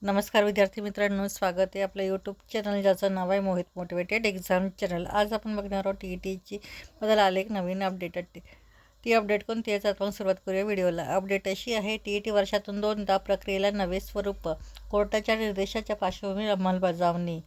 नमस्कार विद्यार्थी मित्रांनो, स्वागत आहे आपलं यूट्यूब चॅनल ज्याचं नाव आहे मोहित मोटिवेटेड एक्झाम चॅनल। आज आपण बघणार आहोत टी बद्दल आले एक नवीन अपडेट आहे। ती अपडेट कोणती आहे आपण सुरुवात करूया व्हिडिओला। अपडेट अशी आहे, टी वर्षातून 2दा प्रक्रियेला नवे स्वरूप, कोर्टाच्या निर्देशाच्या पार्श्वभूमीवर अंमलबजावणी।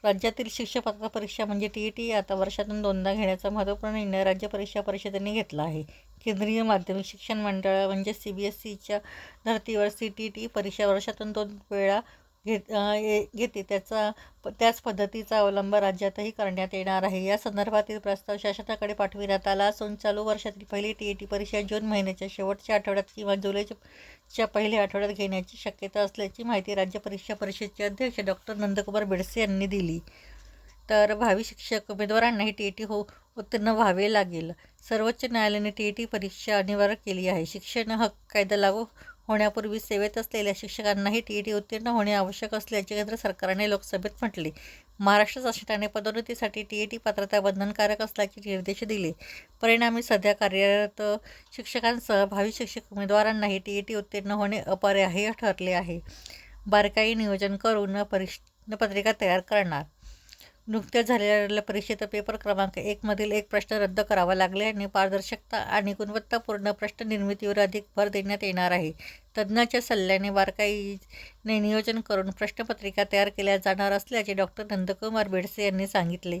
राज्यातील शिक्षक पात्रता परीक्षा म्हणजे टी आता वर्षातून 2दा घेण्याचा महत्त्वपूर्ण निर्णय राज्य परीक्षा परिषदेने घेतला आहे। केंद्रीय माध्यमिक शिक्षण मंडळ म्हणजे CBSEच्या धर्तीवर CTET परीक्षा वर्षातून 2 वेळा घेते। त्याच पद्धतीचा अवलंब राज्यातही करण्यात येणार आहे। या संदर्भातील प्रस्ताव शासनाकडे पाठविण्यात आला असून चालू वर्षातील पहिली TET परीक्षा जून महिन्याच्या शेवटच्या आठवड्यात किंवा जुलैच्या पहिल्या आठवड्यात घेण्याची शक्यता असल्याची माहिती राज्य परीक्षा परिषदेचे अध्यक्ष डॉक्टर नंदकुमार बेडसे यांनी दिली। तर भावी शिक्षक उमेदवारांनाही TET उत्तीर्ण व्हावे लागेल। सर्वोच्च न्यायालयाने TET परीक्षा अनिवार्य केली आहे। शिक्षण हक्क कायदा लागू होण्यापूर्वी सेवेत असलेल्या शिक्षकांनाही TET उत्तीर्ण होणे आवश्यक असल्याचे केंद्र सरकारने लोकसभेत म्हटले। महाराष्ट्र शासनाने पदोन्नतीसाठी TET पात्रता बंधनकारक असल्याचे निर्देश दिले। परिणामी सध्या कार्यरत शिक्षकांसह भावी शिक्षक उमेदवारांनाही TET उत्तीर्ण होणे अपरिहार्य ठरले आहे। बारकाई नियोजन करून प्रश्नपत्रिका तयार करणार। नुकत्याच झालेल्या परीक्षेत पेपर क्रमांक 1 मधील एक प्रश्न रद्द करावा लागल्याने पारदर्शकता आणि गुणवत्तापूर्ण प्रश्न निर्मितीवर अधिक भर देण्यात येणार आहे। तज्ज्ञांच्या सल्ल्याने बारकाईने नियोजन करून प्रश्नपत्रिका तयार केल्या जाणार असल्याचे डॉक्टर नंदकुमार बेडसे यांनी सांगितले।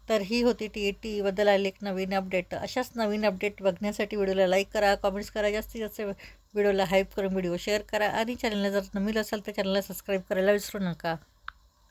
तर ही होती TET बद्दल आलेली एक नवीन अपडेट। अशाच नवीन अपडेट बघण्यासाठी व्हिडिओला लाईक करा, कमेंट्स करा, जास्तीत जास्त व्हिडिओला हाईप करून व्हिडिओ शेअर करा आणि चॅनलला जर नवीन असाल तर चॅनलला सबस्क्राईब करायला विसरू नका।